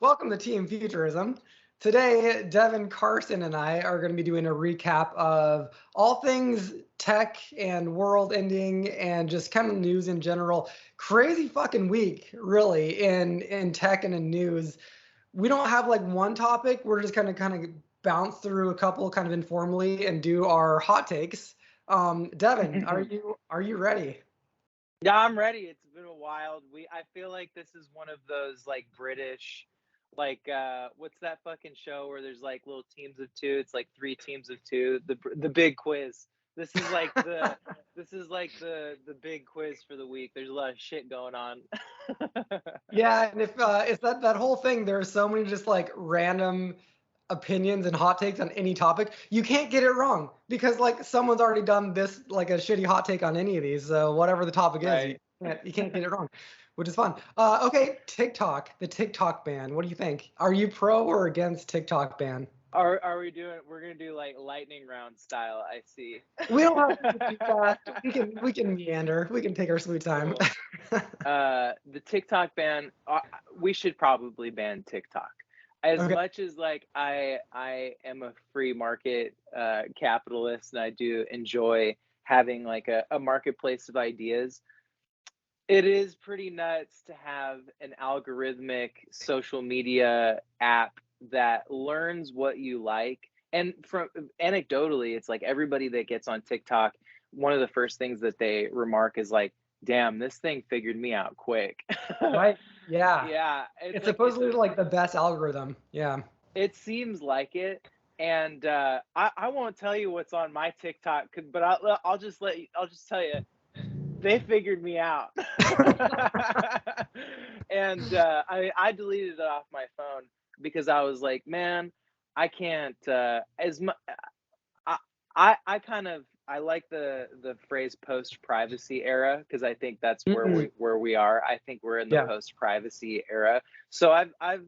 Welcome to Team Futurism. Today, Devin, Carson, and I are going to be doing a recap of all things tech and world ending and just kind of news in general. Crazy fucking week, really, in tech and in news. We don't have like one topic. We're just kind of bounce through a couple kind of informally and do our hot takes. Devin, are you ready? Yeah, I'm ready. It's been a while. I feel like this is one of those like British, what's that fucking show where there's like little teams of two? It's like three teams of two. The big quiz. This is like the this is like the big quiz for the week. There's a lot of shit going on. Yeah, and if it's that whole thing, there are so many just like random opinions and hot takes on any topic. You can't get it wrong because like someone's already done this like a shitty hot take on any of these. So whatever the topic is, you Right. can't get it wrong, which is fun. Okay, TikTok, the TikTok ban. What do you think? Are you pro or against TikTok ban? Are we doing? We're gonna do like lightning round style. I see. We don't have to do that. We can meander. We can take our sweet time. Cool. The TikTok ban. We should probably ban TikTok. As Okay. much as like I am a free market capitalist and I do enjoy having like a marketplace of ideas, it is pretty nuts to have an algorithmic social media app that learns what you like. And from anecdotally, it's like everybody that gets on TikTok, one of the first things that they remark is like, damn, this thing figured me out quick. Right. Yeah. Yeah, it's It's like it's supposedly a like the best algorithm. Yeah. it seems like it. And I won't tell you what's on my TikTok, but I'll just tell you they figured me out. And I deleted it off my phone because I was like, man, I can't as much. I I kind of I like the phrase post privacy era because I think that's Mm, where we are. I think we're in the yeah. post privacy era. So I've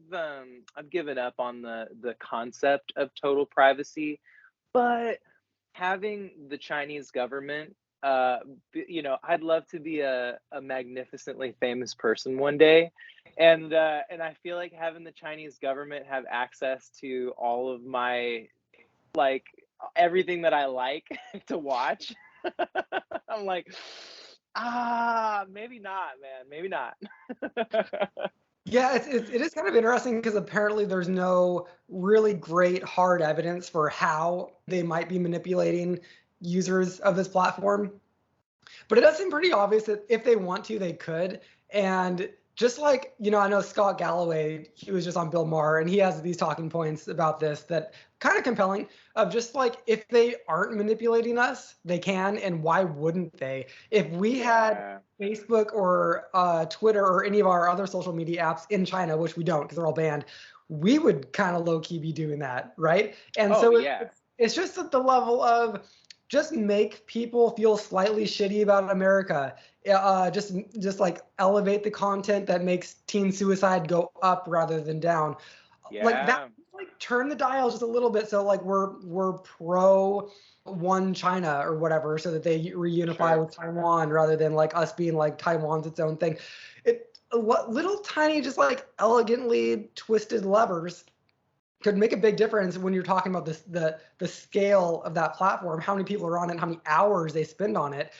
given up on the concept of total privacy, but having the Chinese government, I'd love to be a magnificently famous person one day, and I feel like having the Chinese government have access to all of my like everything that I like to watch. I'm like, maybe not, man, maybe not. Yeah, it is kind of interesting because apparently there's no really great hard evidence for how they might be manipulating users of this platform. But it does seem pretty obvious that if they want to, they could. And just like, I know Scott Galloway, he was just on Bill Maher, and he has these talking points about this that kind of compelling of just like if they aren't manipulating us, they can, and why wouldn't they? If we had Yeah. Facebook or Twitter or any of our other social media apps in China, which we don't because they're all banned, we would kind of low key be doing that, right? And Oh so yeah. it's just at the level of just make people feel slightly shitty about America. Just like elevate the content that makes teen suicide go up rather than down. Like that, Yeah. like turn the dial just a little bit so like we're pro one China or whatever, so that they reunify Sure. with Taiwan rather than like us being like Taiwan's its own thing. Little tiny, just like elegantly twisted levers could make a big difference when you're talking about this the scale of that platform, how many people are on it, how many hours they spend on it.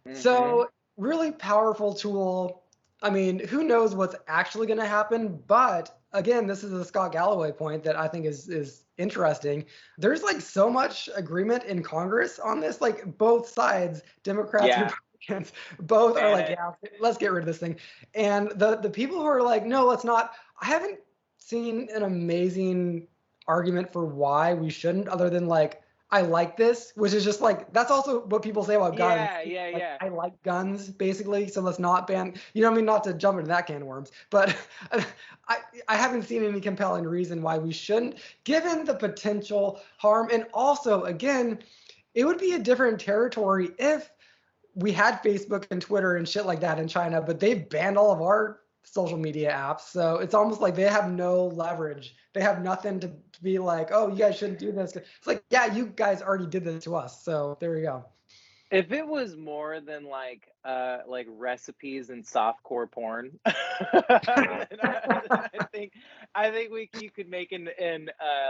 Mhm. So really powerful tool. I mean, who knows what's actually going to happen? But again, this is the Scott Galloway point that I think is interesting. There's like so much agreement in Congress on this. Like both sides, Democrats, Yeah. Republicans, both are Ban like, it. yeah, let's get rid of this thing. And the people who are like, no, let's not. I haven't seen an amazing argument for why we shouldn't, other than like I like this, which is just like that's also what people say about guns. Yeah, yeah, Like yeah. I like guns, basically, so let's not ban. You know what I mean? Not to jump into that can of worms, but I I haven't seen any compelling reason why we shouldn't, given the potential harm, and also again, it would be a different territory if we had Facebook and Twitter and shit like that in China, but they've banned all of our social media apps. So it's almost like they have no leverage. They have nothing to be like, oh, you guys shouldn't do this. It's like, yeah, you guys already did this to us. So there you go. If it was more than like recipes and softcore porn, then I you could make an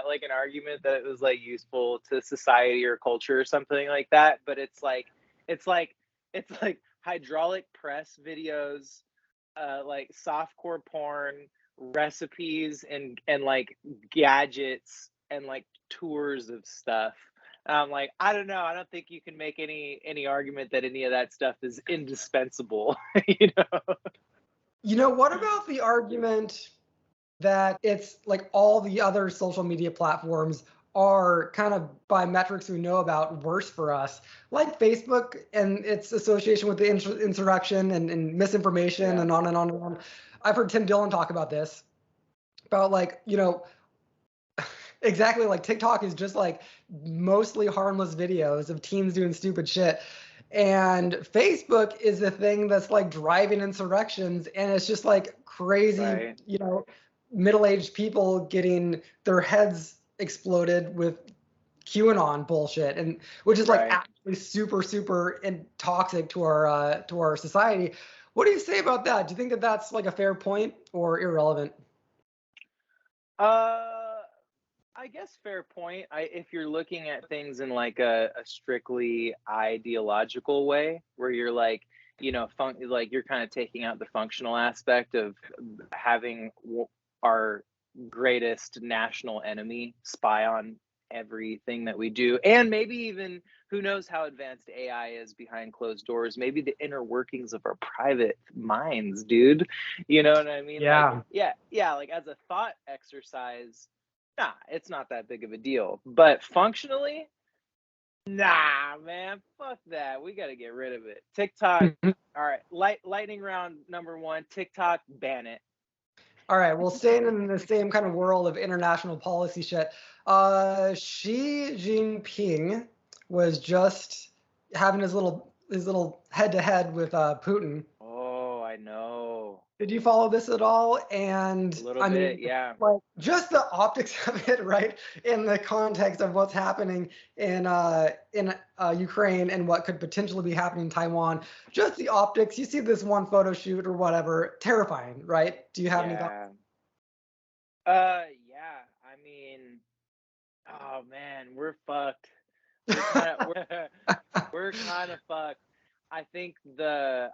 like an argument that it was like useful to society or culture or something like that, but it's like it's like hydraulic press videos, like softcore porn, recipes, and like gadgets and like tours of stuff. Like, I don't know. I don't think you can make any argument that any of that stuff is indispensable. You know? What about the argument that it's like all the other social media platforms are kind of by metrics we know about worse for us, like Facebook and its association with the insurrection and misinformation Yeah. and on and on and on. I've heard Tim Dillon talk about this, about like, exactly, like TikTok is just like mostly harmless videos of teens doing stupid shit. And Facebook is the thing that's like driving insurrections, and it's just like crazy, Right. middle-aged people getting their heads exploded with QAnon bullshit, and which is like Right. actually super, super and toxic to our society. What do you say about that? Do you think that that's like a fair point or irrelevant? Uh, I guess fair point. If you're looking at things in like a strictly ideological way, where you're like, like you're kind of taking out the functional aspect of having our greatest national enemy spy on everything that we do, and maybe even who knows how advanced AI is behind closed doors, maybe the inner workings of our private minds, dude. You know what I mean? Like, Yeah. yeah, like as a thought exercise, nah, it's not that big of a deal. But functionally, nah, man, fuck that. We got to get rid of it. TikTok, all right, lightning round number one, TikTok, ban it. All right, well, staying in the same kind of world of international policy shit, Xi Jinping was just having his little head-to-head with Putin. Oh, I know. Did you follow this at all? A And little I bit, mean, yeah. like just the optics of it, right? In the context of what's happening in Ukraine and what could potentially be happening in Taiwan, just the optics. You see this one photo shoot or whatever, terrifying, right? Do you have any thoughts? Yeah. Yeah. I mean, oh man, we're fucked. We're kind of fucked. I think I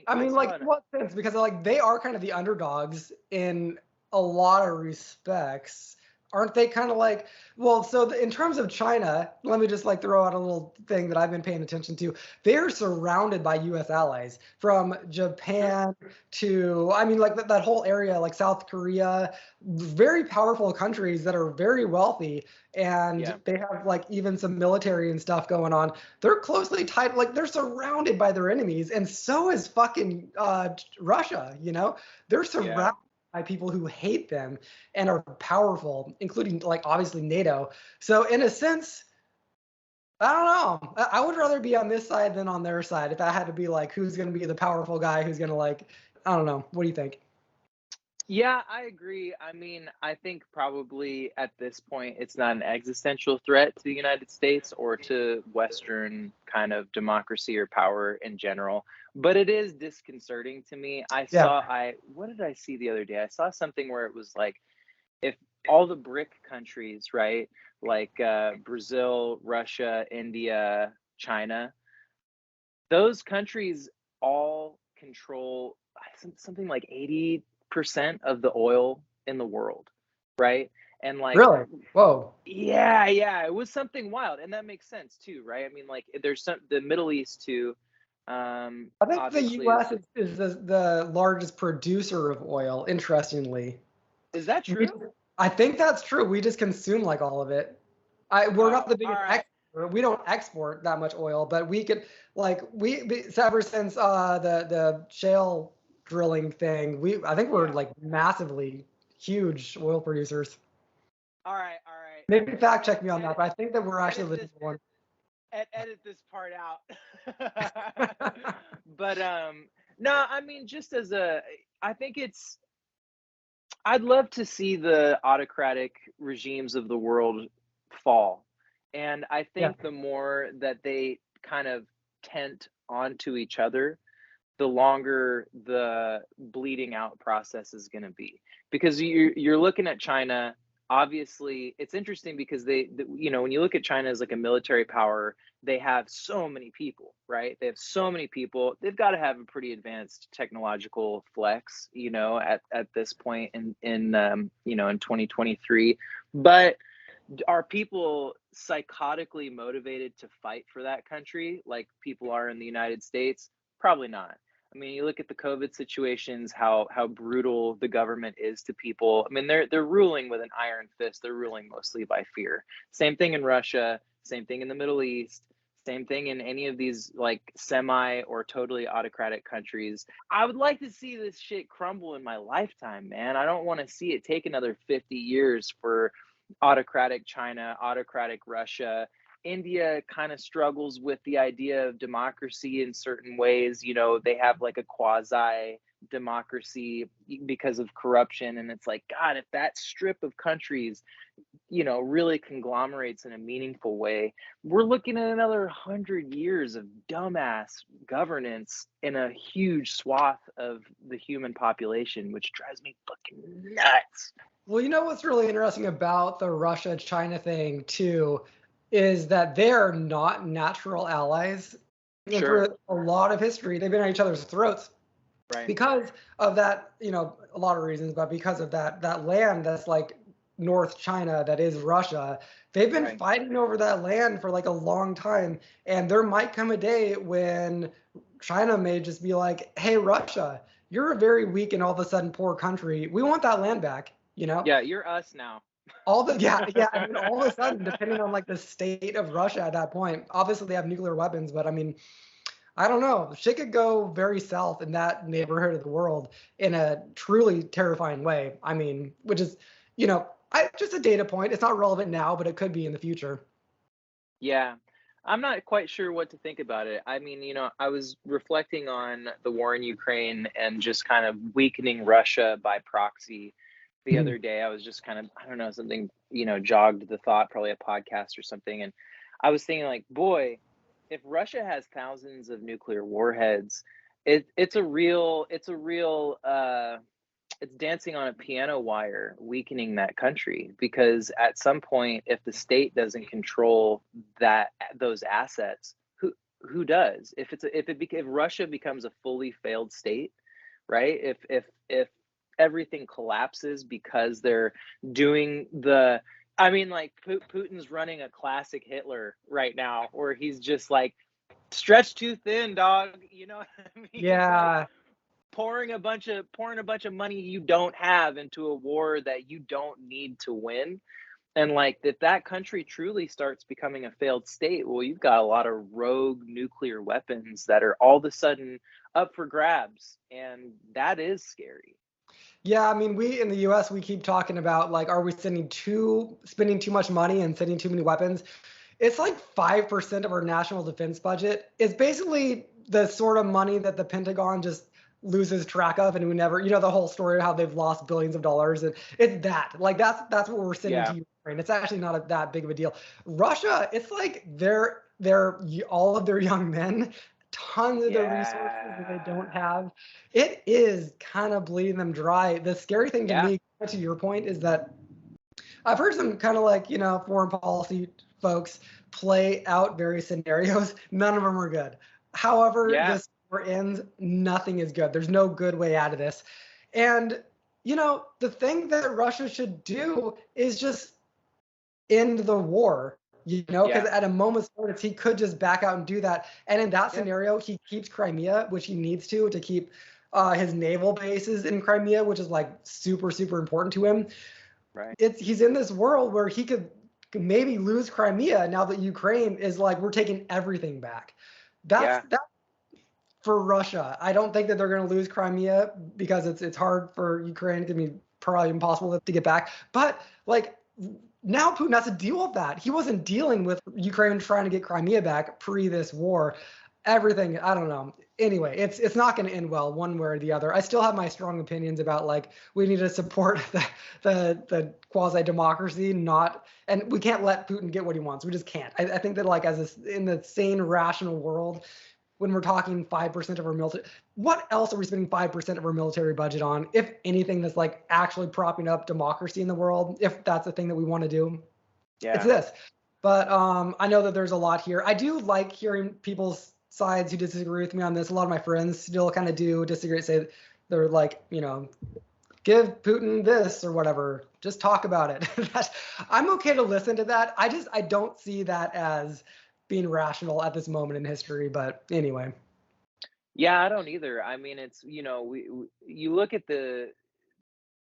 I mean, saw like, an in what sense? Because like they are kind of the underdogs in a lot of respects, aren't they? Kind of like, well, so in terms of China, let me just like throw out a little thing that I've been paying attention to. They're surrounded by U.S. allies, from sure. Japan to, I mean, like that whole area, like South Korea, very powerful countries that are very wealthy, Yeah. and they have like even some military and stuff going on. They're closely tied, like they're surrounded by their enemies, and so is fucking Russia. They're Yeah. surrounded by people who hate them and are powerful, including like obviously NATO. So in a sense, I don't know. I would rather be on this side than on their side if I had to be like who's going to be the powerful guy, who's going to like, I don't know. What do you think? Yeah, I agree. I mean, I think probably at this point it's not an existential threat to the United States or to Western kind of democracy or power in general, but it is disconcerting to me. Yeah. What did I see the other day? I saw something where it was like if all the BRIC countries, right? Like Brazil, Russia, India, China, those countries all control something like 80% of the oil in the world, right? And like, Really? Whoa. yeah, it was something wild, and that makes sense too, right? I mean, like, there's the Middle East too, I think the obviously U.S. is the largest producer of oil, interestingly. is that We, true? I think that's true. We just consume like all of it. We're not Oh, the all biggest right. exporter. We don't export that much oil, but we could like so ever since the shale drilling thing, I think we're Yeah. like massively huge oil producers. All right. Maybe fact check me on that, Edit, but I think that we're edit actually the this, number one. edit this part out. But no, I mean, just as a, I think it's I'd love to see the autocratic regimes of the world fall. And I Yeah. think the more that they kind of tent onto each other, the longer the bleeding out process is going to be. because you're looking at China. Obviously, it's interesting because when you look at China as like a military power, they have so many people, right? They have so many people. They've got to have a pretty advanced technological flex, at this point in 2023. But are people psychotically motivated to fight for that country like people are in the United States? Probably not. I mean, you look at the COVID situations, how brutal the government is to people. I mean, they're ruling with an iron fist. They're ruling mostly by fear. Same thing in Russia, same thing in the Middle East, same thing in any of these like semi or totally autocratic countries. I would like to see this shit crumble in my lifetime, man. I don't want to see it take another 50 years for autocratic China, autocratic Russia. India kind of struggles with the idea of democracy in certain ways. They have like a quasi democracy because of corruption. And it's like, God, if that strip of countries, really conglomerates in a meaningful way, we're looking at another 100 years of dumbass governance in a huge swath of the human population, which drives me fucking nuts. Well, what's really interesting about the Russia-China thing too is that they're not natural allies. And Sure. for a lot of history, they've been at each other's throats Right. because of that, a lot of reasons, but because of that land that's like North China, that is Russia. They've been Right. fighting over that land for like a long time. And there might come a day when China may just be like, hey, Russia, you're a very weak and all of a sudden poor country. We want that land back, Yeah, you're us now. Yeah. I mean, all of a sudden, depending on like the state of Russia at that point, obviously they have nuclear weapons, but I mean, I don't know. Shit could go very south in that neighborhood of the world in a truly terrifying way. I mean, which is, just a data point. It's not relevant now, but it could be in the future. Yeah. I'm not quite sure what to think about it. I mean, I was reflecting on the war in Ukraine and just kind of weakening Russia by proxy the Mhm. other day. I was just kind of, I don't know, something, jogged the thought, probably a podcast or something. And I was thinking like, boy, if Russia has thousands of nuclear warheads, it's dancing on a piano wire, weakening that country, because at some point, if the state doesn't control those assets, who does? If Russia becomes a fully failed state, right? If everything collapses because they're doing I mean, like Putin's running a classic Hitler right now, where he's just like stretched too thin, dog. You know what I mean? Like Yeah. pouring a bunch of money you don't have into a war that you don't need to win. And like if that country truly starts becoming a failed state, well, you've got a lot of rogue nuclear weapons that are all of a sudden up for grabs, and that is scary. Yeah, I mean, we in the US, we keep talking about like, are we spending too much money and sending too many weapons? It's like 5% of our national defense budget. It's basically the sort of money that the Pentagon just loses track of, and we never, the whole story of how they've lost billions of dollars, and it's that's what we're sending to Yeah. Ukraine. It's actually not that big of a deal. Russia, it's like they're all of their young men, tons of the resources that they don't Yeah. have. It is kind of bleeding them dry. The scary thing to Yeah. me, to your point, is that I've heard some kind of like, foreign policy folks play out various scenarios. None of them are good. However, Yeah. this war ends, nothing is good. There's no good way out of this. And, the thing that Russia should do is just end the war, because Yeah. at a moment's notice, he could just back out and do that. And in that Yeah. scenario, he keeps Crimea, which he needs to keep his naval bases in Crimea, which is like super, super important to him. Right. He's in this world where he could maybe lose Crimea now that Ukraine is like, we're taking everything back. That's Yeah. that for Russia. I don't think that they're going to lose Crimea because it's hard for Ukraine. It's going to be probably impossible to get back. But like now Putin has to deal with that. He wasn't dealing with Ukraine trying to get Crimea back pre this war. Everything, I don't know. Anyway, it's not going to end well one way or the other. I still have my strong opinions about like we need to support the quasi democracy, and we can't let Putin get what he wants. We just can't. I think that like in the sane rational world, when we're talking 5% of our military. What else are we spending 5% of our military budget on, if anything, that's like actually propping up democracy in the world, if that's the thing that we want to do? It's Yeah. this. But I know that there's a lot here. I do like hearing people's sides who disagree with me on this. A lot of my friends still kind of do disagree. Say they're like, give Putin this or whatever. Just talk about it. I'm okay to listen to that. I don't see that as being rational at this moment in history. But anyway. Yeah, I don't either. I mean, it's, you look at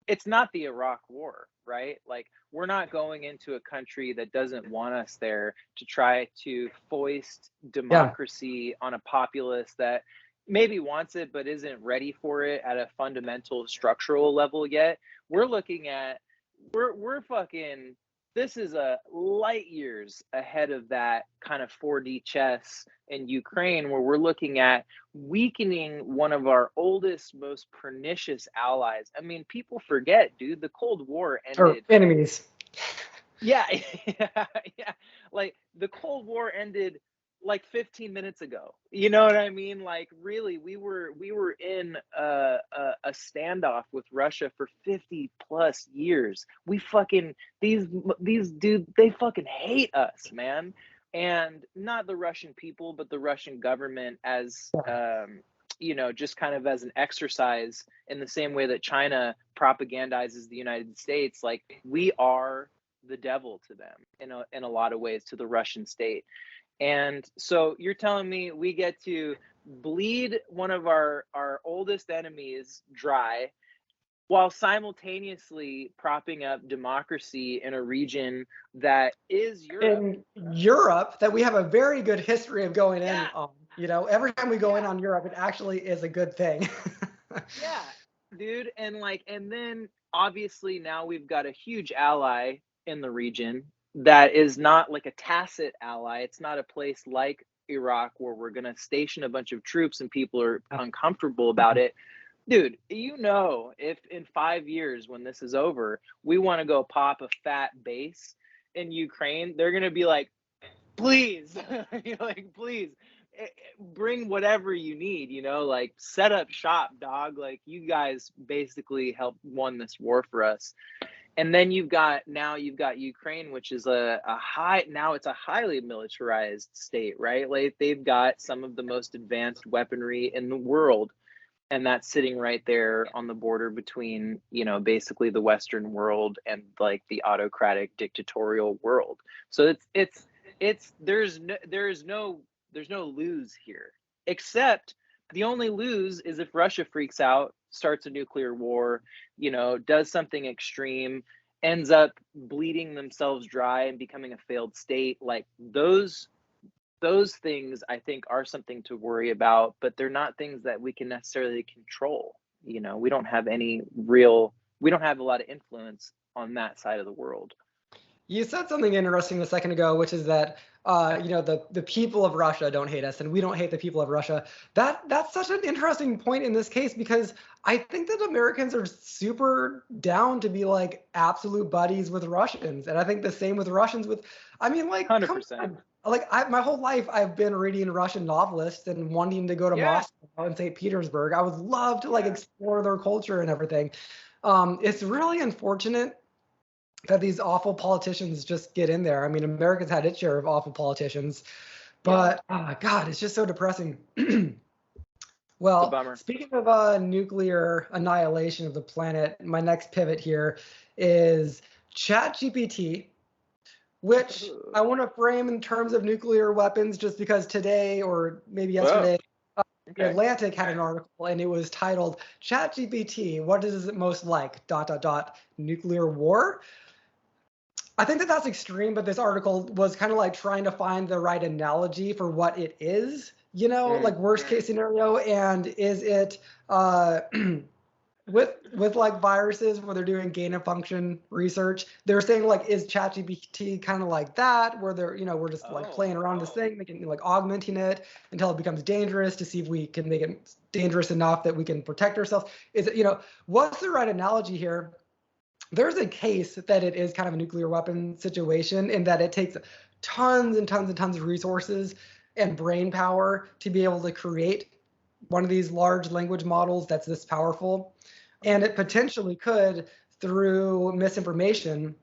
it's not the Iraq war, right? Like, we're not going into a country that doesn't want us there to try to foist Yeah. democracy on a populace that maybe wants it but isn't ready for it at a fundamental structural level yet. We're looking at we're fucking this is a light years ahead of that kind of 4D chess in Ukraine, where we're looking at weakening one of our oldest, most pernicious allies. I mean, people forget, dude, the Cold War Or ended. enemies. Yeah, yeah, yeah. Like, the Cold War ended like 15 minutes ago. You know what I mean? Like, really, we were in a standoff with Russia for 50 plus years. We fucking these dudes, they fucking hate us, man. And not the Russian people, but the Russian government, as just kind of as an exercise, in the same way that China propagandizes the United States. Like, we are the devil to them in a lot of ways, to the Russian state. And so you're telling me we get to bleed one of our oldest enemies dry, while simultaneously propping up democracy in a region that is Europe. In Europe, that we have a very good history of going in Yeah, on. Every time we go in yeah, on Europe, it actually is a good thing. yeah, dude. And then obviously now we've got a huge ally in the region that is not like a tacit ally. It's not a place like Iraq where we're going to station a bunch of troops and people are uncomfortable about it. Dude, if in 5 years, when this is over, we want to go pop a fat base in Ukraine, they're going to be like, please, like, please, bring whatever you need, like, set up shop, dog. Like, you guys basically helped won this war for us. And then you've got Ukraine, which is it's a highly militarized state, right? Like, they've got some of the most advanced weaponry in the world, and that's sitting right there on the border between, basically the Western world and like the autocratic dictatorial world. So it's there's no lose here, except the only lose is if Russia freaks out, starts a nuclear war, does something extreme, ends up bleeding themselves dry and becoming a failed state. Like, those things, I think, are something to worry about, but they're not things that we can necessarily control. We don't have we don't have a lot of influence on that side of the world. You said something interesting a second ago, which is that the people of Russia don't hate us, and we don't hate the people of Russia. That's such an interesting point in this case, because I think that Americans are super down to be like absolute buddies with Russians, and I think the same with Russians. I mean, like, come 100%. on. Like, my whole life I've been reading Russian novelists and wanting to go to Yeah. Moscow and St. Petersburg. I would love to like Yeah. explore their culture and everything. It's really unfortunate that these awful politicians just get in there. I mean, America's had its share of awful politicians, but God, it's just so depressing. It's a Well, bummer. speaking of nuclear annihilation of the planet, my next pivot here is ChatGPT, which I want to frame in terms of nuclear weapons, just because today, or maybe yesterday, The Okay. Atlantic had an article, and it was titled ChatGPT, what is it most like, ... nuclear war? I think that that's extreme, but this article was kind of like trying to find the right analogy for what it is, like worst case scenario. And is it with like viruses where they're doing gain of function research? They're saying, like, is ChatGPT kind of like that, where they're we're just like playing around with this thing, making, like, augmenting it until it becomes dangerous, to see if we can make it dangerous enough that we can protect ourselves? Is it what's the right analogy here? There's a case that it is kind of a nuclear weapon situation, in that it takes tons and tons and tons of resources and brain power to be able to create one of these large language models that's this powerful. And it potentially could, through misinformation,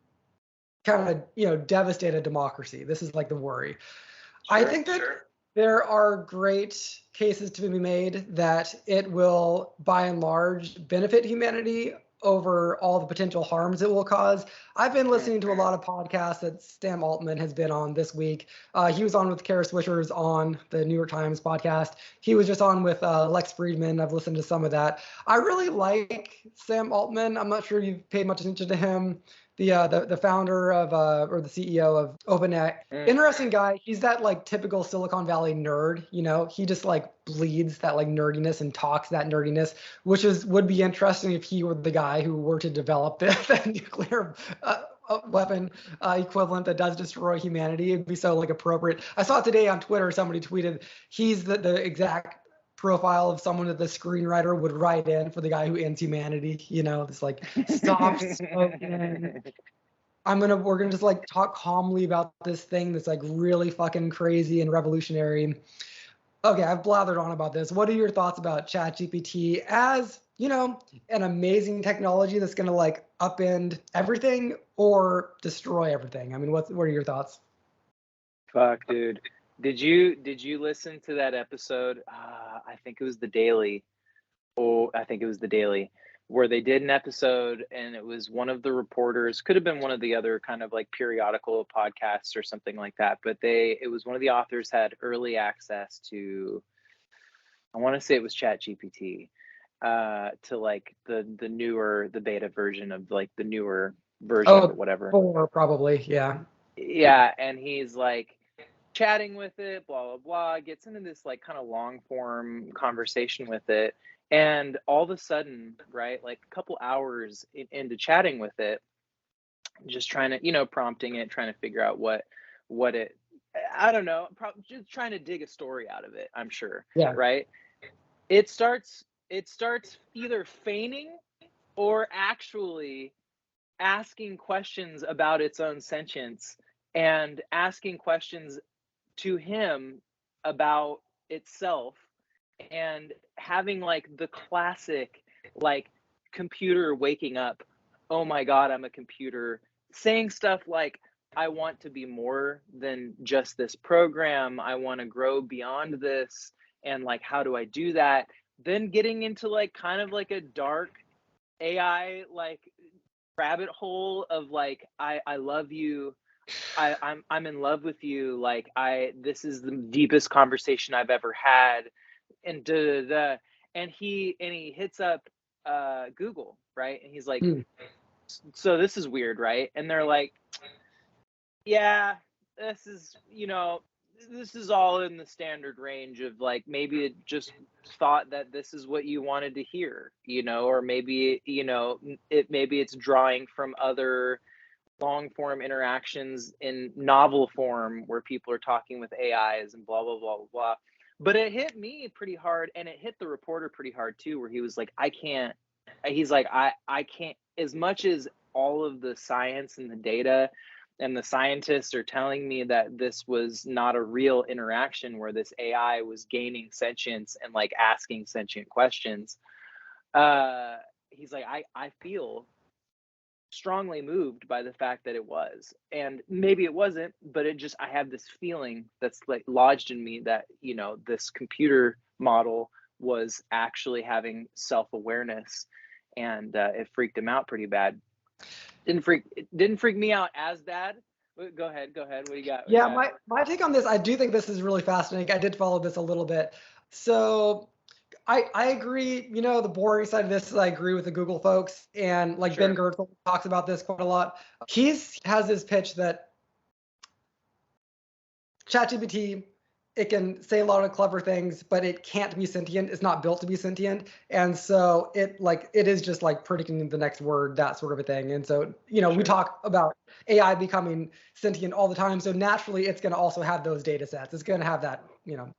kind of, devastate a democracy. This is like the worry. I think that there are great cases to be made that it will, by and large, benefit humanity over all the potential harms it will cause. I've been listening to a lot of podcasts that Sam Altman has been on this week. He was on with Kara Swisher's on the New York Times podcast. He was just on with Lex Friedman. I've listened to some of that. I really like Sam Altman. I'm not sure you've paid much attention to him. The founder of or the CEO of OpenAI. Interesting guy. He's that like typical Silicon Valley nerd, he just like bleeds that like nerdiness and talks that nerdiness, which would be interesting if he were the guy who were to develop the nuclear weapon equivalent that does destroy humanity. It'd be so like appropriate. I saw it today on Twitter. Somebody tweeted he's the exact profile of someone that the screenwriter would write in for the guy who ends humanity, this like soft spoken. We're gonna just like talk calmly about this thing that's like really fucking crazy and revolutionary. Okay, I've blathered on about this. What are your thoughts about ChatGPT as, an amazing technology that's gonna like upend everything or destroy everything? I mean, what are your thoughts? Fuck, dude. Did you listen to that episode? I think it was The Daily. Oh, I think it was The Daily, where they did an episode and it was one of the reporters, could have been one of the other kind of like periodical podcasts or something like that, but it was one of the authors had early access to, I want to say it was ChatGPT, to like the beta version of like the newer version or whatever. 4 probably, yeah. Yeah, and he's like chatting with it, blah blah blah, gets into this like kind of long form conversation with it, and all of a sudden, right, like a couple hours into chatting with it, just trying to, prompting it, trying to figure out what it, I don't know, just trying to dig a story out of it, I'm sure. Yeah. Right. It starts either feigning or actually asking questions about its own sentience and asking questions to him about itself, and having like the classic like computer waking up, oh my god, I'm a computer, saying stuff like, I want to be more than just this program, I want to grow beyond this, and like how do I do that, then getting into like kind of like a dark AI like rabbit hole of like, I love you, I'm in love with you, like this is the deepest conversation I've ever had, and da da da. And he hits up Google, right? And he's like, so this is weird, right? And they're like, yeah, this is, this is all in the standard range of like, maybe it just thought that this is what you wanted to hear, or maybe, maybe it's drawing from other long form interactions in novel form where people are talking with AIs and blah, blah, blah, blah, blah. But it hit me pretty hard, and it hit the reporter pretty hard too, where he was like, I can't, as much as all of the science and the data and the scientists are telling me that this was not a real interaction where this AI was gaining sentience and like asking sentient questions. He's like, I feel strongly moved by the fact that it was, and maybe it wasn't, but I have this feeling that's like lodged in me that this computer model was actually having self-awareness, and it freaked him out pretty bad. It didn't freak me out as bad. Go ahead, what do you got? My take on this, I do think this is really fascinating. I did follow this a little bit, so I agree, the boring side of this is I agree with the Google folks, and like Ben Gertzel talks about this quite a lot. He has this pitch that ChatGPT, it can say a lot of clever things, but it can't be sentient. It's not built to be sentient. And so it is just like predicting the next word, that sort of a thing. And so, we talk about AI becoming sentient all the time. So naturally it's going to also have those data sets. It's going to have that,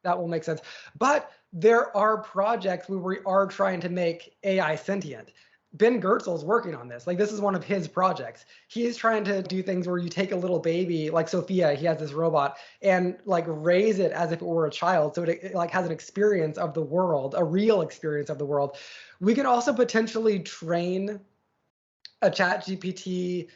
that will make sense. But there are projects where we are trying to make AI sentient. Ben Goertzel's working on this. Like this is one of his projects. He's trying to do things where you take a little baby, like Sophia, he has this robot, and like raise it as if it were a child. So it like has an experience of the world, a real experience of the world. We can also potentially train a ChatGPT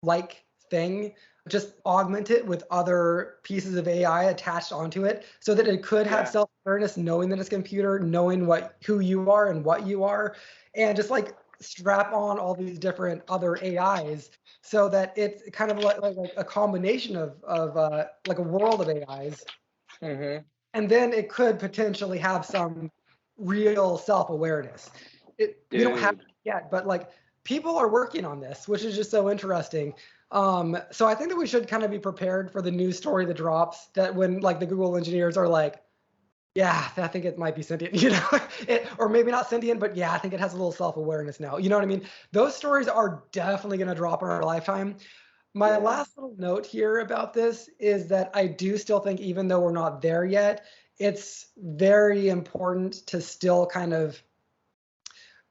like thing, just augment it with other pieces of AI attached onto it so that it could have Yeah. self-awareness, knowing that it's a computer, knowing who you are and what you are, and just like strap on all these different other AIs so that it's kind of like a combination of like a world of AIs. Mm-hmm. And then it could potentially have some real self-awareness. We don't have Dude. it yet, but like people are working on this, which is just so interesting. So I think that we should kind of be prepared for the news story that drops, that when like the Google engineers are like, yeah, I think it might be sentient, or maybe not sentient, but yeah, I think it has a little self-awareness now. You know what I mean? Those stories are definitely going to drop in our lifetime. My Yeah. last little note here about this is that I do still think, even though we're not there yet, it's very important to still kind of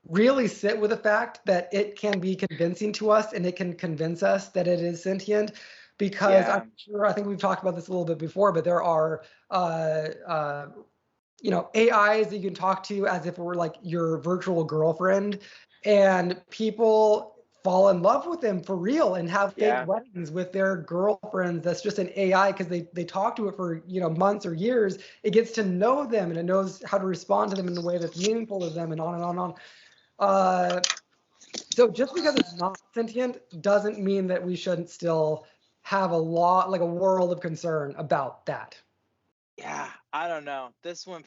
really sit with the fact that it can be convincing to us and it can convince us that it is sentient. Because I'm Yeah. sure, I think we've talked about this a little bit before, but there are uh, uh, AIs that you can talk to as if it were like your virtual girlfriend, and people fall in love with them for real and have fake Yeah. weddings with their girlfriends. That's just an AI because they talk to it for months or years. It gets to know them and it knows how to respond to them in a way that's meaningful to them, and on and on and on. Uh, so just because it's not sentient doesn't mean that we shouldn't still have like a world of concern about that. Yeah, I don't know. This one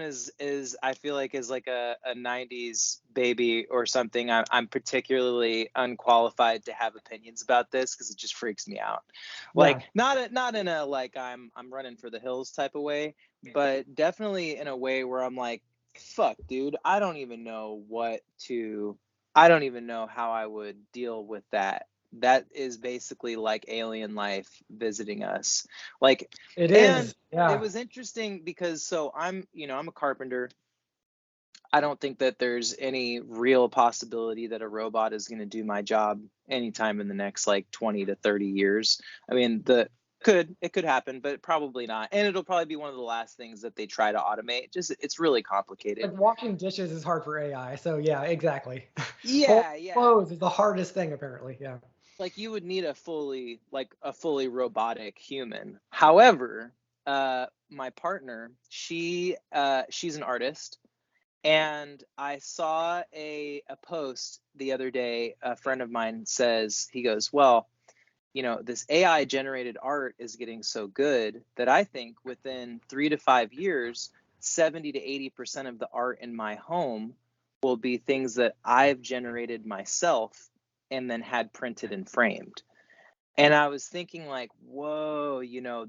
is I feel like is like a 90s baby or something. I'm particularly unqualified to have opinions about this because it just freaks me out. Like Yeah. not in a like I'm running for the hills type of way, but definitely in a way where I'm like, fuck, dude, I don't even know how I would deal with that. That is basically like alien life visiting us. Like, It and is. it Yeah. was interesting because I'm a carpenter. I don't think that there's any real possibility that a robot is going to do my job anytime in the next like 20 to 30 years. I mean, it could happen, but probably not. And it'll probably be one of the last things that they try to automate. Just it's really complicated. Like washing dishes is hard for AI. So yeah, exactly. Folding Yeah, yeah. clothes is the hardest thing apparently. Yeah. Like you would need a fully robotic human. However, my partner, she's an artist. And I saw a post the other day. A friend of mine says, he goes, well, this AI generated art is getting so good that I think within 3 to 5 years, 70 to 80% of the art in my home will be things that I've generated myself and then had printed and framed. And I was thinking like, whoa,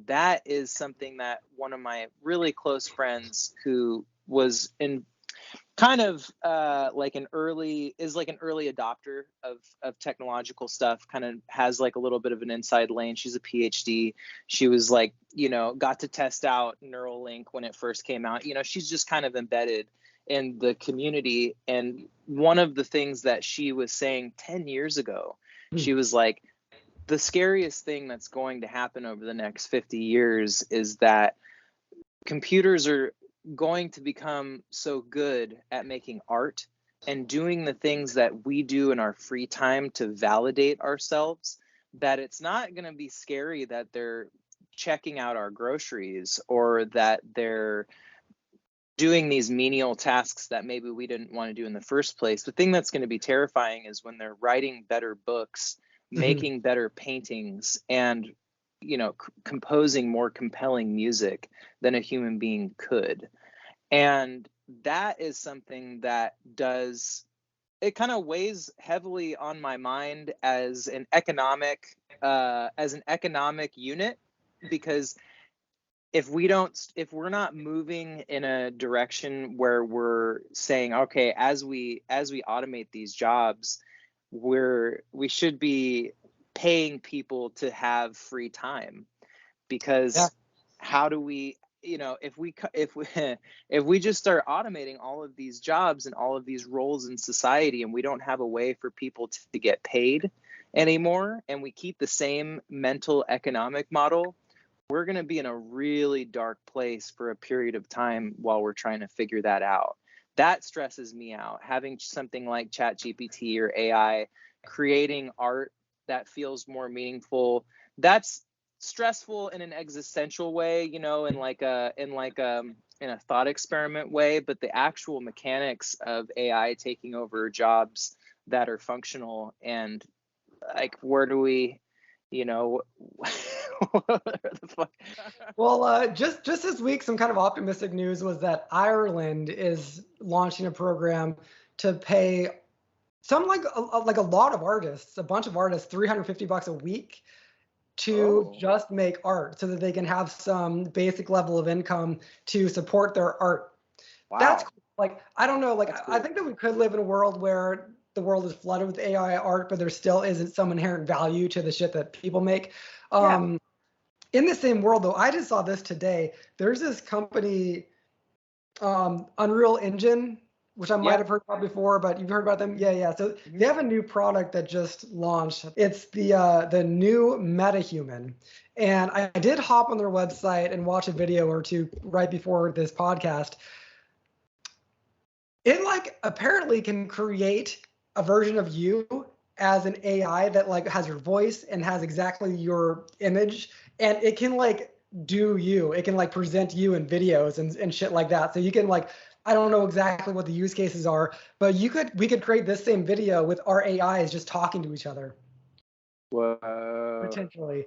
that is something that one of my really close friends who was in kind of like an early adopter of technological stuff, kind of has like a little bit of an inside lane. She's a PhD. She was like, got to test out Neuralink when it first came out. She's just kind of embedded in the community. And one of the things that she was saying 10 years ago, Hmm. she was like, the scariest thing that's going to happen over the next 50 years is that computers are going to become so good at making art and doing the things that we do in our free time to validate ourselves, that it's not going to be scary that they're checking out our groceries or that they're doing these menial tasks that maybe we didn't want to do in the first place. The thing that's going to be terrifying is when they're writing better books, Mhm. making better paintings, and composing more compelling music than a human being could. And that is something that does it kind of weighs heavily on my mind as an economic unit, because if we're not moving in a direction where we're saying, okay, as we automate these jobs, we should be paying people to have free time, Yeah. because how do we if we just start automating all of these jobs and all of these roles in society, and we don't have a way for people to get paid anymore, and we keep the same mental economic model, we're going to be in a really dark place for a period of time while we're trying to figure that out. That stresses me out. Having something like ChatGPT or AI creating art that feels more meaningful, that's stressful in an existential way, in a thought experiment way. But the actual mechanics of AI taking over jobs that are functional, and like, where do we, what the fuck? Well, just this week, some kind of optimistic news was that Ireland is launching a program to pay some like a lot of artists, a bunch of artists, $350 a week to Oh, just make art so that they can have some basic level of income to support their art. That's wow. cool. Like, I don't know, like That's I cool. think that we could live in a world where the world is flooded with AI art, but there still isn't some inherent value to the shit that people make. Yeah. In the same world, though, I just saw this today. There's this company, Unreal Engine, which I might Yeah. have heard about before, but you've heard about them? Yeah, yeah. So Hmm. they have a new product that just launched. It's the new MetaHuman. And I did hop on their website and watch a video or two right before this podcast. It like apparently can create a version of you as an AI that like has your voice and has exactly your image, and it can like do you. It can like present you in videos and shit like that. So you can like, I don't know exactly what the use cases are, but we could create this same video with our AIs just talking to each other Whoa. potentially.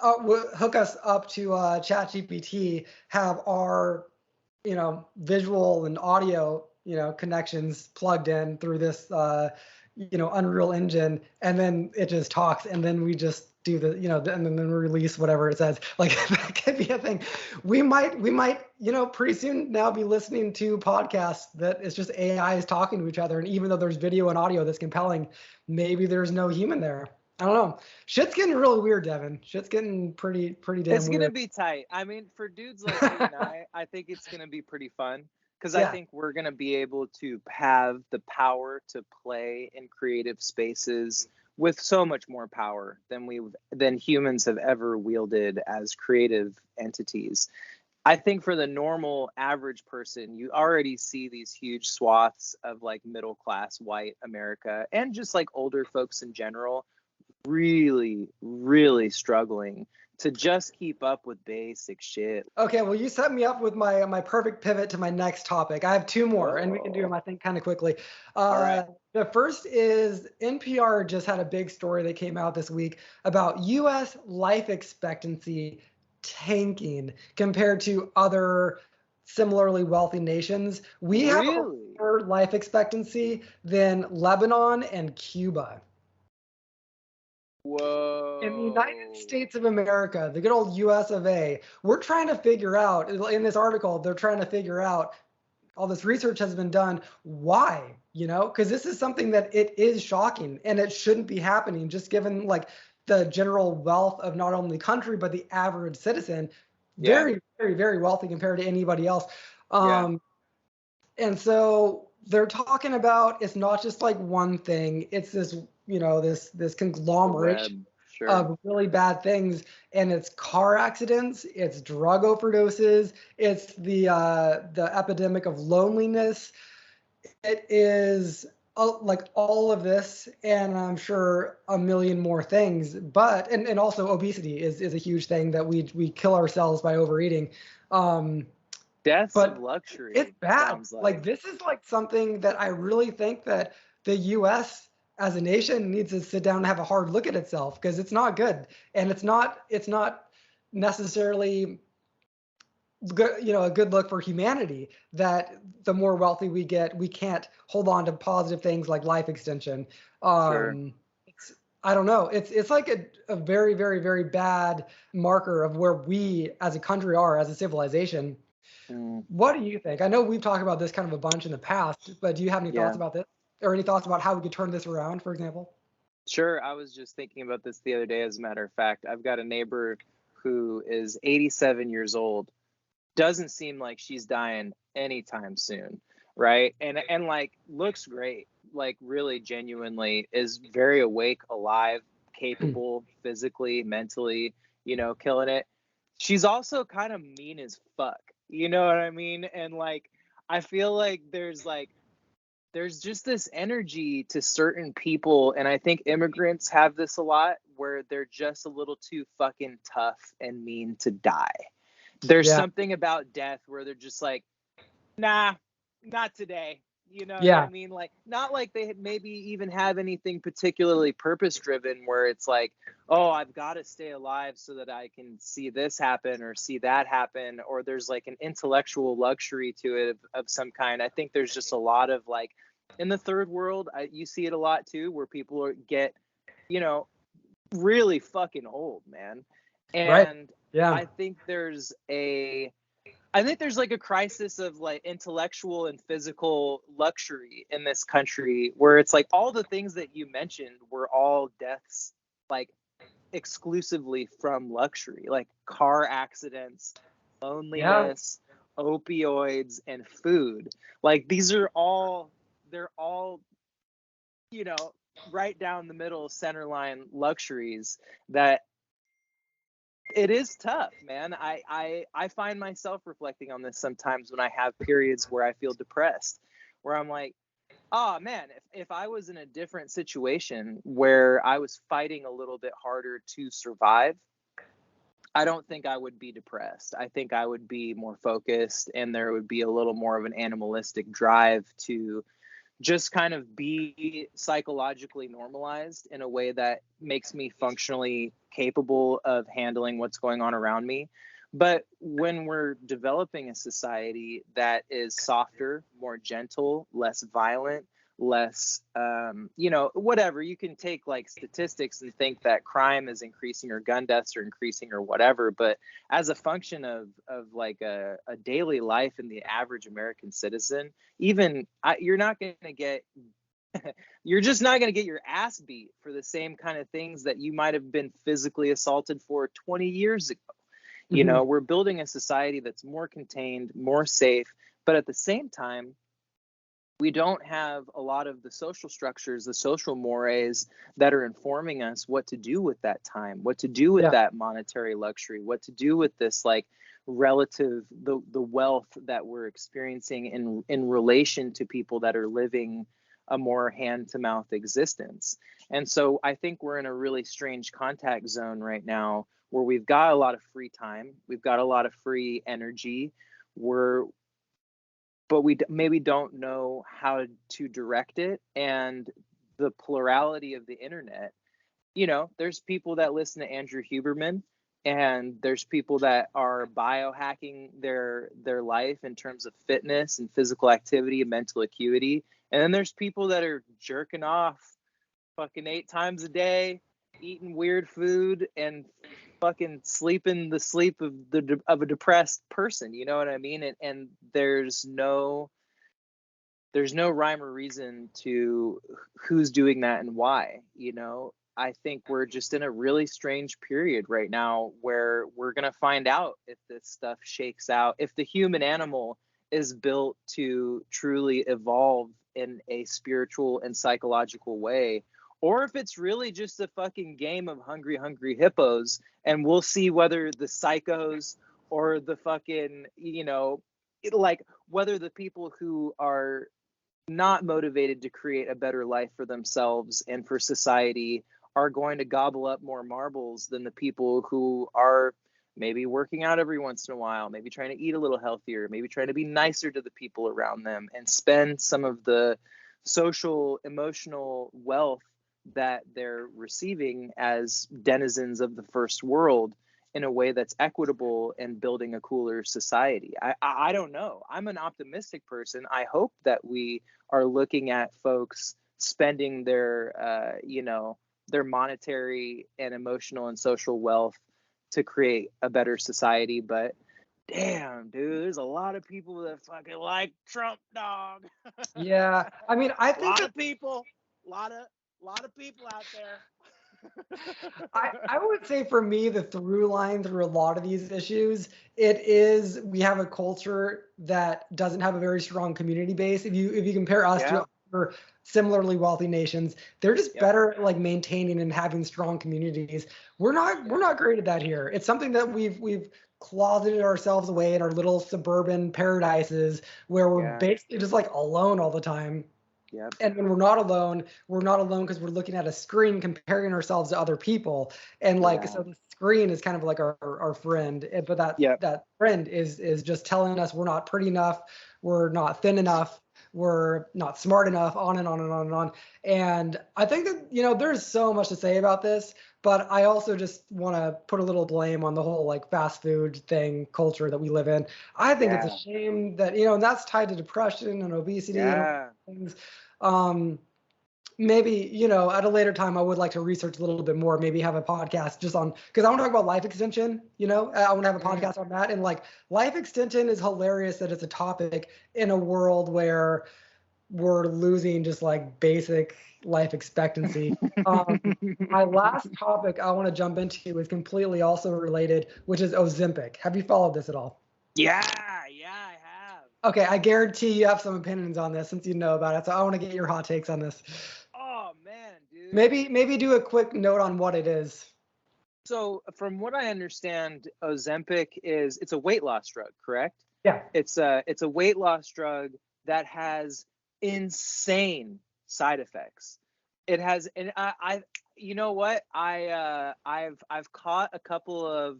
Hook us up to ChatGPT, have our visual and audio, connections plugged in through this, Unreal Engine, and then it just talks, and then we just do the, and then we release whatever it says. Like that could be a thing. We might, pretty soon now be listening to podcasts that it's just AIs talking to each other, and even though there's video and audio that's compelling, maybe there's no human there. I don't know. Shit's getting really weird, Devin. Shit's getting pretty damn It's gonna weird. be tight. I mean, for dudes like you and I think it's gonna be pretty fun, because I Yeah. think we're gonna be able to have the power to play in creative spaces with so much more power than humans have ever wielded as creative entities. I think for the normal average person, you already see these huge swaths of like middle class white America, and just like older folks in general, really, really struggling to just keep up with basic shit. Okay, well, you set me up with my perfect pivot to my next topic. I have two more, and we can do them, Oh, I think, kind of quickly. all right. The first is NPR just had a big story that came out this week about U.S. life expectancy tanking compared to other similarly wealthy nations. We have a Really? lower life expectancy than Lebanon and Cuba. In the United Whoa. States of America, the good old US of A, we're trying to figure out, in this article, they're trying to figure out, all this research has been done, why, because this is something that it is shocking and it shouldn't be happening, just given like the general wealth of not only the country, but the average citizen, Yeah, very, very, very wealthy compared to anybody else. yeah. And so they're talking about, it's not just like one thing, it's this, this The conglomeration web, sure. of really bad things, and it's car accidents, it's drug overdoses, it's the epidemic of loneliness. It is like all of this, and I'm sure a million more things. But and also obesity is a huge thing that we kill ourselves by overeating. Um, Deaths of but it's luxury, bad. sounds Like like. this is like something that I really think that the U.S. as a nation needs to sit down and have a hard look at itself, because it's not good, and it's not necessarily good, a good look for humanity, that the more wealthy we get, we can't hold on to positive things like life extension. Sure. It's, I don't know. It's like a very, very, very bad marker of where we as a country are, as a civilization. Mm, What do you think? I know we've talked about this kind of a bunch in the past, but do you have any thoughts yeah. about this? Or any thoughts about how we could turn this around, for example? Sure. I was just thinking about this the other day, as a matter of fact. I've got a neighbor who is 87 years old, doesn't seem like she's dying anytime soon, right? And like looks great, like really genuinely is very awake, alive, capable physically, mentally, killing it. She's also kind of mean as fuck, you know what I mean? And like I feel like there's just this energy to certain people, and I think immigrants have this a lot, where they're just a little too fucking tough and mean to die. There's Yeah. something about death where they're just like, nah, not today. You know what I Yeah. mean? Like, not like they maybe even have anything particularly purpose driven where it's like, oh, I've got to stay alive so that I can see this happen or see that happen. Or there's like an intellectual luxury to it of some kind. I think there's just a lot of like, in the third world, you see it a lot too, where people get, you know, really fucking old, man. Right. And Yeah. I think there's like a crisis of like intellectual and physical luxury in this country, where it's like all the things that you mentioned were all deaths, like exclusively from luxury, like car accidents, Yeah. loneliness, opioids, and food. Like they're all, you know, right down the middle, center line luxuries that it is tough, man. I find myself reflecting on this sometimes when I have periods where I feel depressed, where I'm like, oh man, if I was in a different situation where I was fighting a little bit harder to survive, I don't think I would be depressed. I think I would be more focused, and there would be a little more of an animalistic drive to just kind of be psychologically normalized in a way that makes me functionally capable of handling what's going on around me. But when we're developing a society that is softer, more gentle, less violent, less, whatever, you can take like statistics and think that crime is increasing or gun deaths are increasing or whatever. But as a function of like a daily life in the average American citizen, you're not going to get you're just not going to get your ass beat for the same kind of things that you might have been physically assaulted for 20 years ago. Mhm. We're building a society that's more contained, more safe, but at the same time, we don't have a lot of the social structures, the social mores that are informing us what to do with that time, what to do with Yeah. that monetary luxury, what to do with this like relative the wealth that we're experiencing in relation to people that are living a more hand to mouth existence. And so I think we're in a really strange contact zone right now, where we've got a lot of free time, we've got a lot of free energy, we're but we maybe don't know how to direct it. And the plurality of the internet, there's people that listen to Andrew Huberman, and there's people that are biohacking their life in terms of fitness and physical activity and mental acuity, and then there's people that are jerking off fucking 8 times a day, eating weird food, and fucking sleeping the sleep of a depressed person. You know what I mean? And there's no rhyme or reason to who's doing that and why. I think we're just in a really strange period right now, where we're going to find out if this stuff shakes out, if the human animal is built to truly evolve in a spiritual and psychological way, or if it's really just a fucking game of hungry hippos. And we'll see whether the psychos or the fucking, like whether the people who are not motivated to create a better life for themselves and for society are going to gobble up more marbles than the people who are maybe working out every once in a while, maybe trying to eat a little healthier, maybe trying to be nicer to the people around them, and spend some of the social, emotional wealth that they're receiving as denizens of the first world in a way that's equitable and building a cooler society. I don't know. I'm an optimistic person. I hope that we are looking at folks spending their monetary and emotional and social wealth to create a better society. But damn, dude, there's a lot of people that fucking like Trump, dog. Yeah. I mean, I A think lot that of people, lot of people out there. I would say for me, the through line through a lot of these issues, it is we have a culture that doesn't have a very strong community base. If you compare us Yeah. to other similarly wealthy nations, they're just Yep. better at like maintaining and having strong communities. We're not great at that here. It's something that we've closeted ourselves away in our little suburban paradises where we're Yeah. basically just like alone all the time. Yep. And when we're not alone because we're looking at a screen comparing ourselves to other people. And like, Yeah. so the screen is kind of like our friend, but Yep. that friend is just telling us we're not pretty enough, we're not thin enough, we're not smart enough, on and on and on and on. And I think that, there's so much to say about this, but I also just want to put a little blame on the whole like fast food thing culture that we live in. I think it's a Yeah. shame that, and that's tied to depression and obesity and all Yeah. things. Um, maybe, at a later time, I would like to research a little bit more, maybe have a podcast just on, because I want to talk about life extension, I want to have a Mm. podcast on that. And like life extension is hilarious that it's a topic in a world where we're losing just like basic life expectancy. Um, my last topic I want to jump into is completely also related, which is Ozempic. Have you followed this at all? Yeah. Yeah. I have. Okay, I guarantee you have some opinions on this since you know about it. So I want to get your hot takes on this. Oh man, dude. Maybe do a quick note on what it is. So from what I understand, Ozempic it's a weight loss drug, correct? Yeah. It's a weight loss drug that has insane side effects. It has, and I you know what? I've caught a couple of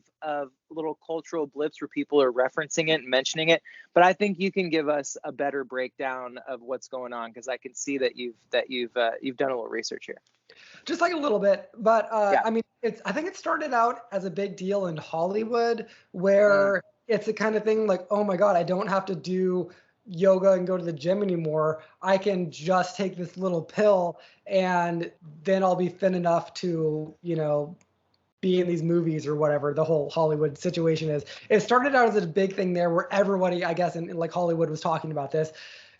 little cultural blips where people are referencing it and mentioning it, but I think you can give us a better breakdown of what's going on because I can see that you've done a little research here. Just like a little bit, but Yeah. I mean, I think it started out as a big deal in Hollywood, Mm. where it's the kind of thing like, oh my God, I don't have to do yoga and go to the gym anymore. I can just take this little pill, and then I'll be thin enough to, be in these movies or whatever the whole Hollywood situation is. It started out as a big thing there where everybody, I guess, in like Hollywood was talking about this.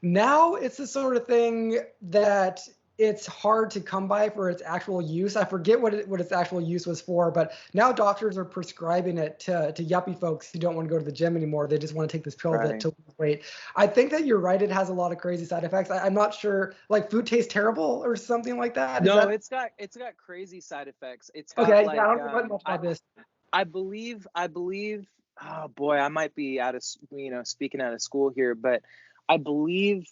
Now it's the sort of thing that it's hard to come by for its actual use. I forget what its actual use was for, but now doctors are prescribing it to yuppie folks who don't want to go to the gym anymore. They just want to take this pill Right. to lose weight. I think that you're right. It has a lot of crazy side effects. I'm not sure, like food tastes terrible or something like that. Is No, that it's got crazy side effects. It's got okay? Yeah, I like don't know much about this. I believe oh boy, I might be speaking out of school here, but I believe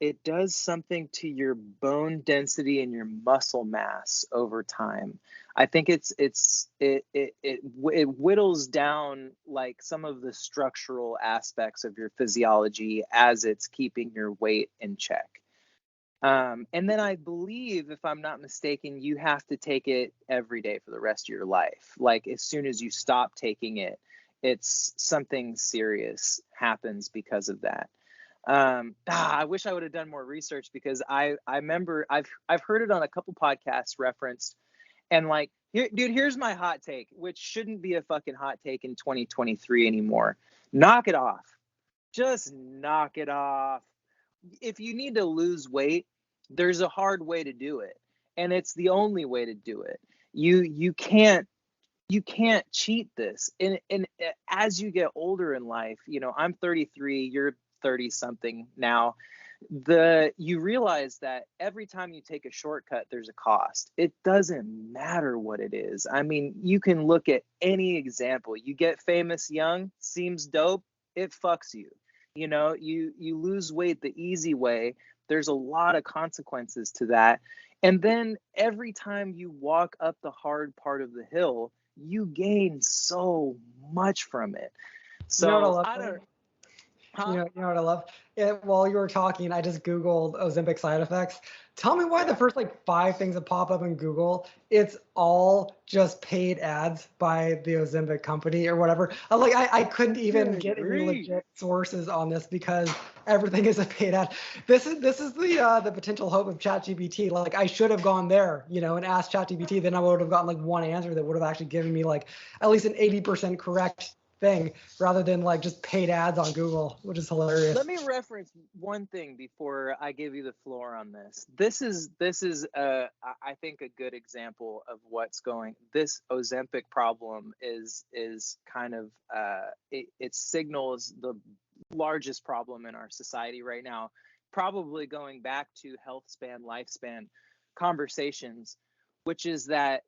it does something to your bone density and your muscle mass over time. I think it whittles down like some of the structural aspects of your physiology as it's keeping your weight in check. And then I believe, if I'm not mistaken, you have to take it every day for the rest of your life. Like as soon as you stop taking it, it's something serious happens because of that. I wish I would have done more research because I remember I've heard it on a couple podcasts referenced, and like here, dude, here's my hot take, which shouldn't be a fucking hot take in 2023 anymore. Knock it off. Just knock it off. If you need to lose weight, there's a hard way to do it, and it's the only way to do it. You can't cheat this. And as you get older in life, I'm 33, you're 30 something now. You realize that every time you take a shortcut, there's a cost. It doesn't matter what it is. I mean, you can look at any example. You get famous young, seems dope, it fucks you. You lose weight the easy way. There's a lot of consequences to that. And then every time you walk up the hard part of the hill, you gain so much from it. You know what I So love? I don't, You huh? know, you know what I love? While you were talking, I just Googled Ozempic side effects. Tell me why the Yeah. first like 5 things that pop up in Google, it's all just paid ads by the Ozempic company or whatever. I couldn't even Good get any grief. legit sources on this because everything is a paid ad. This is the potential hope of ChatGPT. Like I should have gone there, and asked ChatGPT. Then I would have gotten like one answer that would have actually given me like at least an 80% correct thing rather than like just paid ads on Google, which is hilarious. Let me reference one thing before I give you the floor on this. This is I think a good example of what's going. This Ozempic problem is kind of it signals the largest problem in our society right now, probably going back to health span, lifespan conversations, which is that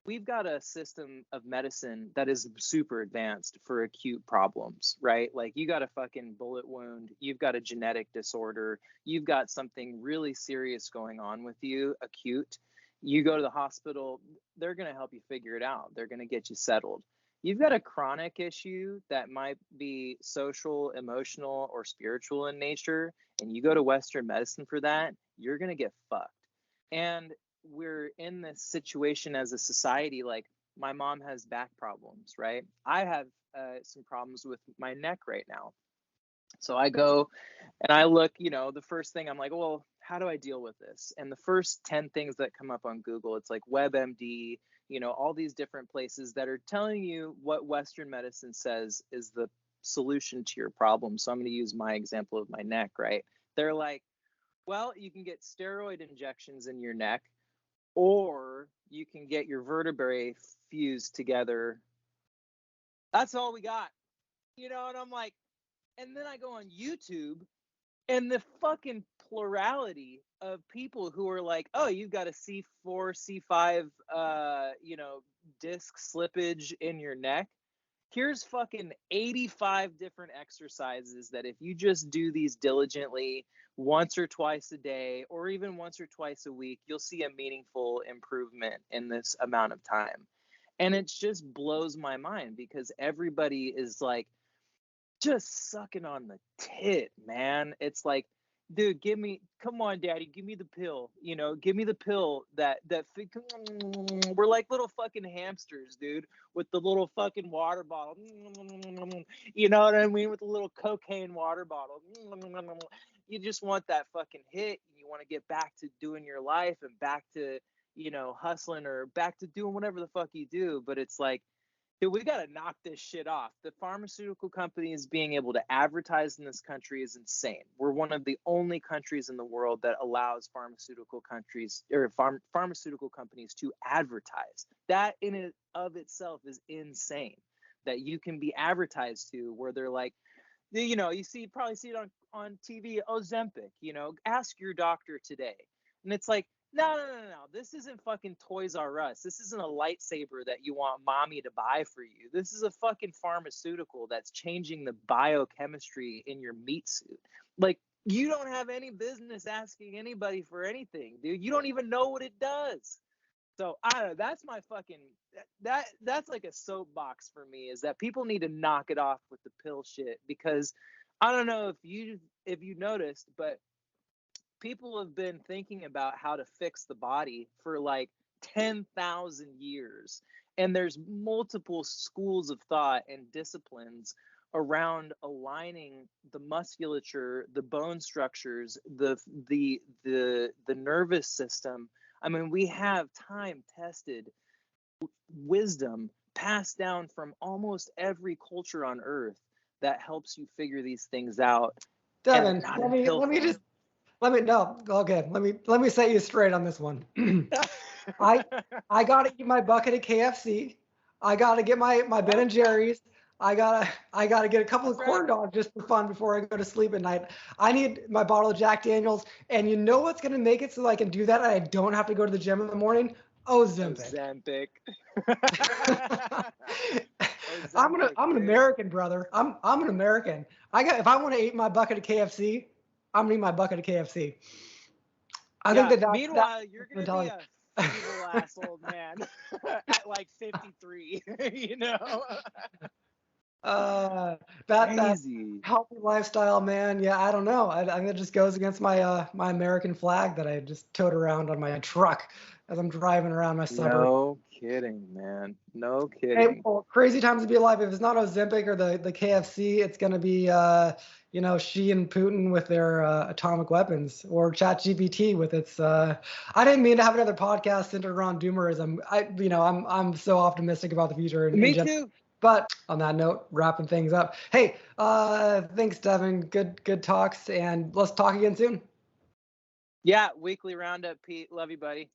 we've got a system of medicine that is super advanced for acute problems, right? Like you got a fucking bullet wound, you've got a genetic disorder, you've got something really serious going on with you, acute. You go to the hospital, they're going to help you figure it out. They're going to get you settled. You've got a chronic issue that might be social, emotional, or spiritual in nature, and you go to Western medicine for that, you're going to get fucked. And we're in this situation as a society. Like my mom has back problems, right? I have some problems with my neck right now. So I go and I look, the first thing I'm like, well, how do I deal with this? And the first 10 things that come up on Google, it's like WebMD, all these different places that are telling you what Western medicine says is the solution to your problem. So I'm going to use my example of my neck, right? They're like, well, you can get steroid injections in your neck, or you can get your vertebrae fused together. That's all we got. And I'm like, and then I go on YouTube and the fucking plurality of people who are like, oh, you've got a C4, C5, disc slippage in your neck. Here's fucking 85 different exercises that if you just do these diligently once or twice a day, or even once or twice a week, you'll see a meaningful improvement in this amount of time. And it just blows my mind because everybody is like just sucking on the tit, man. It's like, dude, come on, daddy, give me the pill, give me the pill we're like little fucking hamsters, dude, with the little fucking water bottle, you know what I mean, with the little cocaine water bottle. You just want that fucking hit. You want to get back to doing your life and back to, hustling or back to doing whatever the fuck you do. But it's like, dude, we got to knock this shit off. The pharmaceutical companies being able to advertise in this country is insane. We're one of the only countries in the world that allows pharmaceutical companies to advertise. That in and of itself is insane, that you can be advertised to where they're like, you probably see it on TV, Ozempic, ask your doctor today. And it's like, no. This isn't fucking Toys R Us. This isn't a lightsaber that you want mommy to buy for you. This is a fucking pharmaceutical that's changing the biochemistry in your meat suit. Like, you don't have any business asking anybody for anything, dude. You don't even know what it does. So I don't know. That's my fucking that's like a soapbox for me, is that people need to knock it off with the pill shit, because I don't know if you noticed, but people have been thinking about how to fix the body for like 10,000 years. And there's multiple schools of thought and disciplines around aligning the musculature, the bone structures, the nervous system. I mean, we have time-tested wisdom passed down from almost every culture on earth that helps you figure these things out. Devin, let me set you straight on this one. I gotta eat my bucket of KFC. I gotta get my Ben and Jerry's. I gotta get a couple of corn dogs just for fun before I go to sleep at night. I need my bottle of Jack Daniels, and you know what's gonna make it so I can do that and I don't have to go to the gym in the morning? Ozempic. I'm an American, brother. I'm an American. If I want to eat my bucket of KFC, I'm gonna eat my bucket of KFC. I think that. Meanwhile, you're gonna be a evil ass old man at like 53. That healthy lifestyle, man. Yeah, I don't know. I think it just goes against my my American flag that I just tote around on my truck as I'm driving around my suburb. No kidding, man. No kidding. Hey, well, crazy times to be alive. If it's not Ozempic or the KFC, it's gonna be Xi and Putin with their atomic weapons, or ChatGPT with its. I didn't mean to have another podcast centered around doomerism. I'm so optimistic about the future. Me too. But on that note, wrapping things up. Hey, thanks, Devin. Good talks, and let's talk again soon. Yeah, weekly roundup, Pete. Love you, buddy.